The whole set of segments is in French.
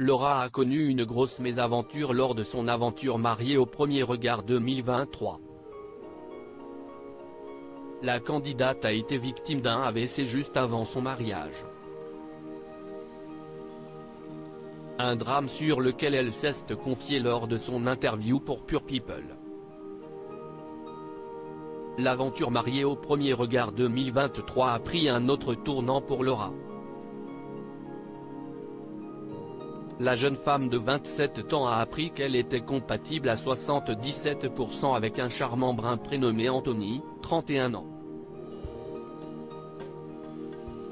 Laura a connu une grosse mésaventure lors de son aventure mariée au premier regard 2023. La candidate a été victime d'un AVC juste avant son mariage. Un drame sur lequel elle s'est confiée lors de son interview pour Pure People. L'aventure mariée au premier regard 2023 a pris un autre tournant pour Laura. La jeune femme de 27 ans a appris qu'elle était compatible à 77% avec un charmant brun prénommé Anthony, 31 ans.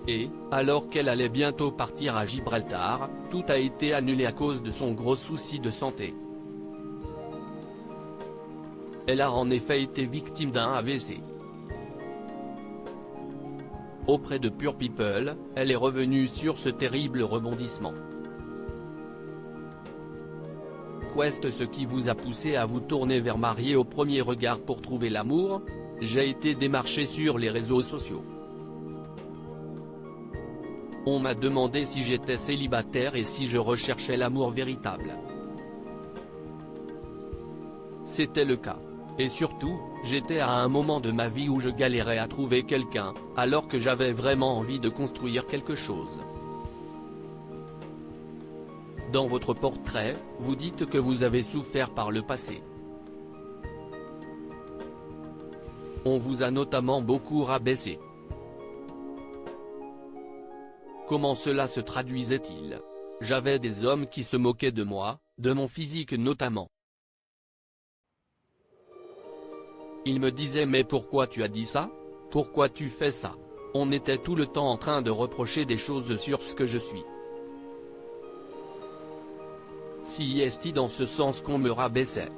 Et, alors qu'elle allait bientôt partir à Gibraltar, tout a été annulé à cause de son gros souci de santé. Elle a en effet été victime d'un AVC. Auprès de Pure People, elle est revenue sur ce terrible rebondissement. Qu'est ce qui vous a poussé à vous tourner vers Marié au premier regard pour trouver l'amour? J'ai été démarché sur les réseaux sociaux. On m'a demandé si j'étais célibataire et si je recherchais l'amour véritable. C'était le cas. Et surtout, j'étais à un moment de ma vie où je galérais à trouver quelqu'un, alors que j'avais vraiment envie de construire quelque chose. Dans votre portrait, vous dites que vous avez souffert par le passé. On vous a notamment beaucoup rabaissé. Comment cela se traduisait-il? J'avais des hommes qui se moquaient de moi, de mon physique notamment. Ils me disaient mais pourquoi tu as dit ça? Pourquoi tu fais ça? On était tout le temps en train de reprocher des choses sur ce que je suis. Si est-il dans ce sens qu'on me rabaissait.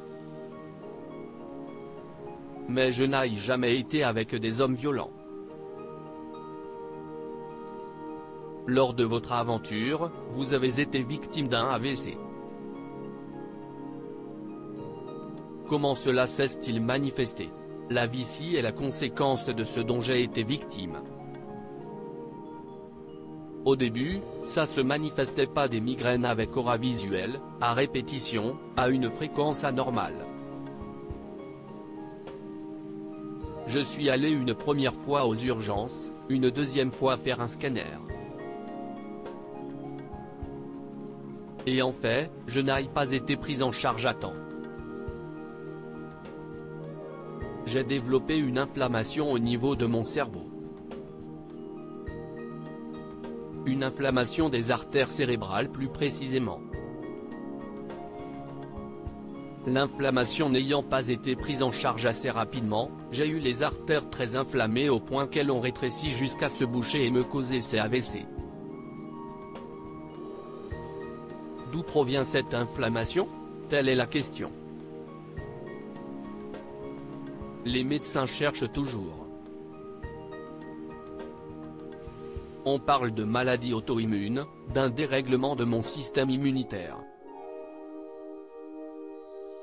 Mais je n'ai jamais été avec des hommes violents. Lors de votre aventure, vous avez été victime d'un AVC. Comment cela s'est-il manifesté? La vessie est la conséquence de ce dont j'ai été victime. Au début, ça se manifestait pas des migraines avec aura visuelle, à répétition, à une fréquence anormale. Je suis allé une première fois aux urgences, une deuxième fois faire un scanner. Et en fait, je n'ai pas été prise en charge à temps. J'ai développé une inflammation au niveau de mon cerveau. Une inflammation des artères cérébrales plus précisément. L'inflammation n'ayant pas été prise en charge assez rapidement, j'ai eu les artères très inflammées au point qu'elles ont rétréci jusqu'à se boucher et me causer ces AVC. D'où provient cette inflammation? Telle est la question. Les médecins cherchent toujours. On parle de maladie auto-immune, d'un dérèglement de mon système immunitaire.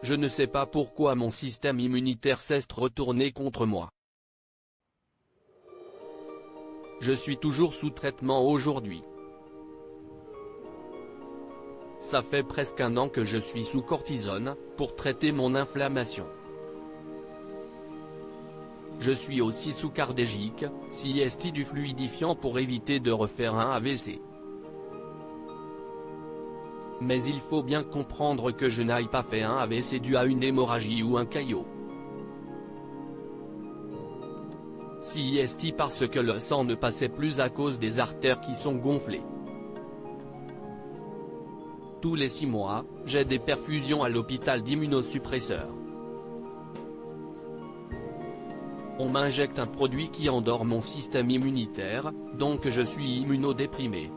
Je ne sais pas pourquoi mon système immunitaire s'est retourné contre moi. Je suis toujours sous traitement aujourd'hui. Ça fait presque un an que je suis sous cortisone, pour traiter mon inflammation. Je suis aussi sous cardégique, CST du fluidifiant pour éviter de refaire un AVC. Mais il faut bien comprendre que je n'ai pas fait un AVC dû à une hémorragie ou un caillot. CST parce que le sang ne passait plus à cause des artères qui sont gonflées. Tous les 6 mois, j'ai des perfusions à l'hôpital d'immunosuppresseurs. On m'injecte un produit qui endort mon système immunitaire, donc je suis immunodéprimé.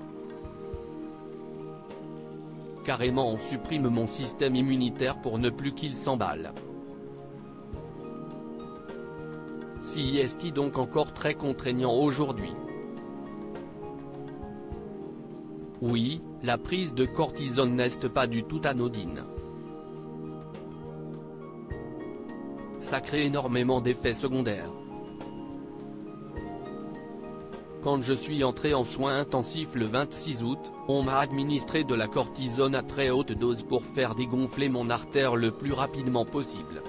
Carrément on supprime mon système immunitaire pour ne plus qu'il s'emballe. CIST donc encore très contraignant aujourd'hui. Oui, la prise de cortisone n'est pas du tout anodine. Ça crée énormément d'effets secondaires. Quand je suis entré en soins intensifs le 26 août, on m'a administré de la cortisone à très haute dose pour faire dégonfler mon artère le plus rapidement possible.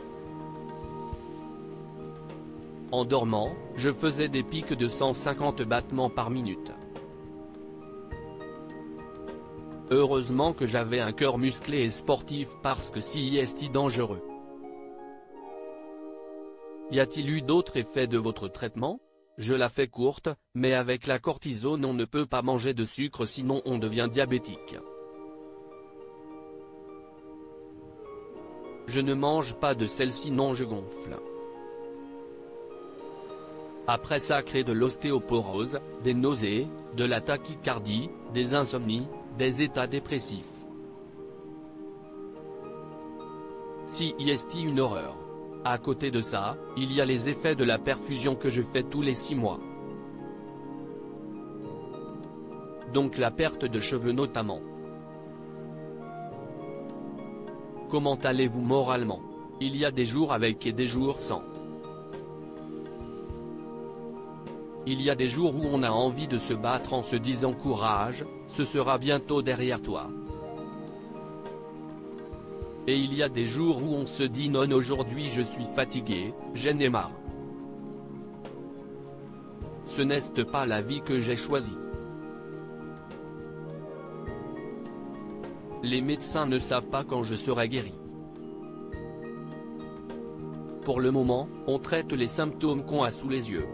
En dormant, je faisais des pics de 150 battements par minute. Heureusement que j'avais un cœur musclé et sportif parce que c'est dangereux. Y a-t-il eu d'autres effets de votre traitement? Je la fais courte, mais avec la cortisone on ne peut pas manger de sucre sinon on devient diabétique. Je ne mange pas de sel sinon je gonfle. Après ça crée de l'ostéoporose, des nausées, de la tachycardie, des insomnies, des états dépressifs. C'est une horreur. À côté de ça, il y a les effets de la perfusion que je fais tous les 6 mois. Donc la perte de cheveux notamment. Comment allez-vous moralement? Il y a des jours avec et des jours sans. Il y a des jours où on a envie de se battre en se disant courage, ce sera bientôt derrière toi. Et il y a des jours où on se dit non, aujourd'hui je suis fatigué, j'en ai marre. Ce n'est pas la vie que j'ai choisie. Les médecins ne savent pas quand je serai guéri. Pour le moment, on traite les symptômes qu'on a sous les yeux.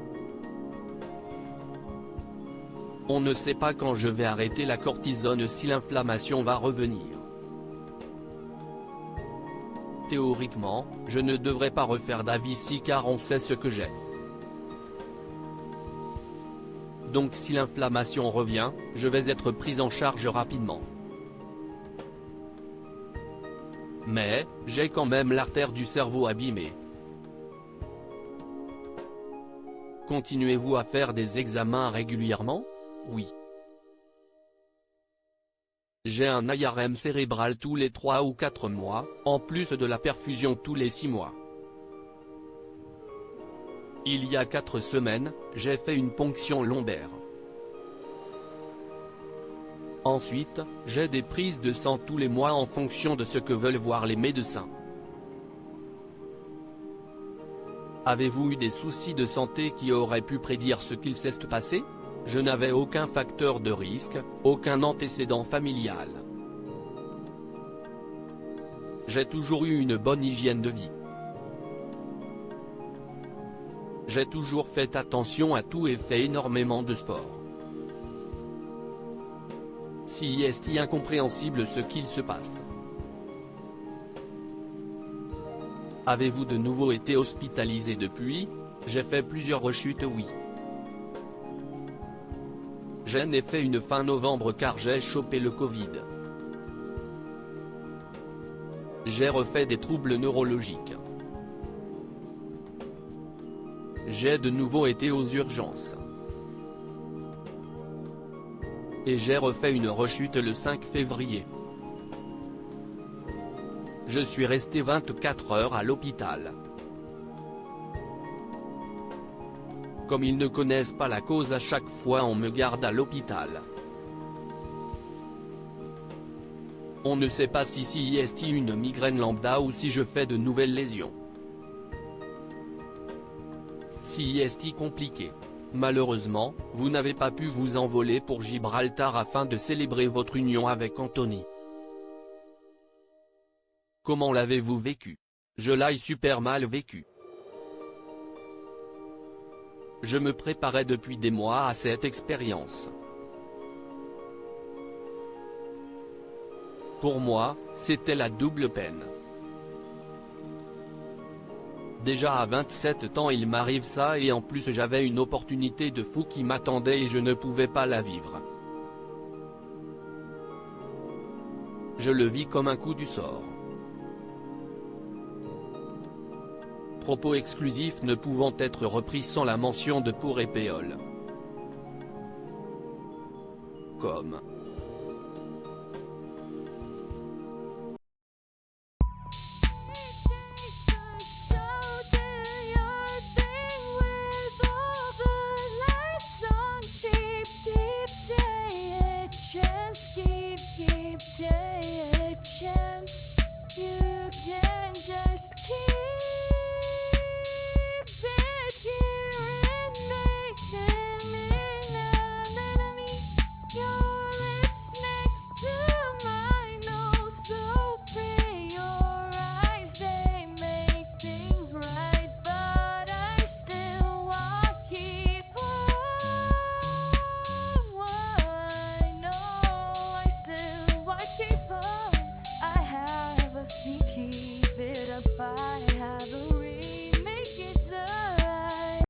On ne sait pas quand je vais arrêter la cortisone si l'inflammation va revenir. Théoriquement, je ne devrais pas refaire d'AVC car on sait ce que j'ai. Donc si l'inflammation revient, je vais être prise en charge rapidement. Mais, j'ai quand même l'artère du cerveau abîmée. Continuez-vous à faire des examens régulièrement? Oui. J'ai un IRM cérébral tous les 3 ou 4 mois, en plus de la perfusion tous les 6 mois. Il y a 4 semaines, j'ai fait une ponction lombaire. Ensuite, j'ai des prises de sang tous les mois en fonction de ce que veulent voir les médecins. Avez-vous eu des soucis de santé qui auraient pu prédire ce qu'il s'est passé? Je n'avais aucun facteur de risque, aucun antécédent familial. J'ai toujours eu une bonne hygiène de vie. J'ai toujours fait attention à tout et fait énormément de sport. C'est incompréhensible ce qu'il se passe. Avez-vous de nouveau été hospitalisé depuis? J'ai fait plusieurs rechutes, oui. J'en ai fait une fin novembre car j'ai chopé le Covid. J'ai refait des troubles neurologiques. J'ai de nouveau été aux urgences. Et j'ai refait une rechute le 5 février. Je suis resté 24 heures à l'hôpital. Comme ils ne connaissent pas la cause, à chaque fois on me garde à l'hôpital. On ne sait pas si c'est une migraine lambda ou si je fais de nouvelles lésions. C'est compliqué. Malheureusement, vous n'avez pas pu vous envoler pour Gibraltar afin de célébrer votre union avec Anthony. Comment l'avez-vous vécu? Je l'ai super mal vécu. Je me préparais depuis des mois à cette expérience. Pour moi, c'était la double peine. Déjà à 27 ans il m'arrive ça et en plus j'avais une opportunité de fou qui m'attendait et je ne pouvais pas la vivre. Je le vis comme un coup du sort. Propos exclusifs ne pouvant être repris sans la mention de pour et péole. Comme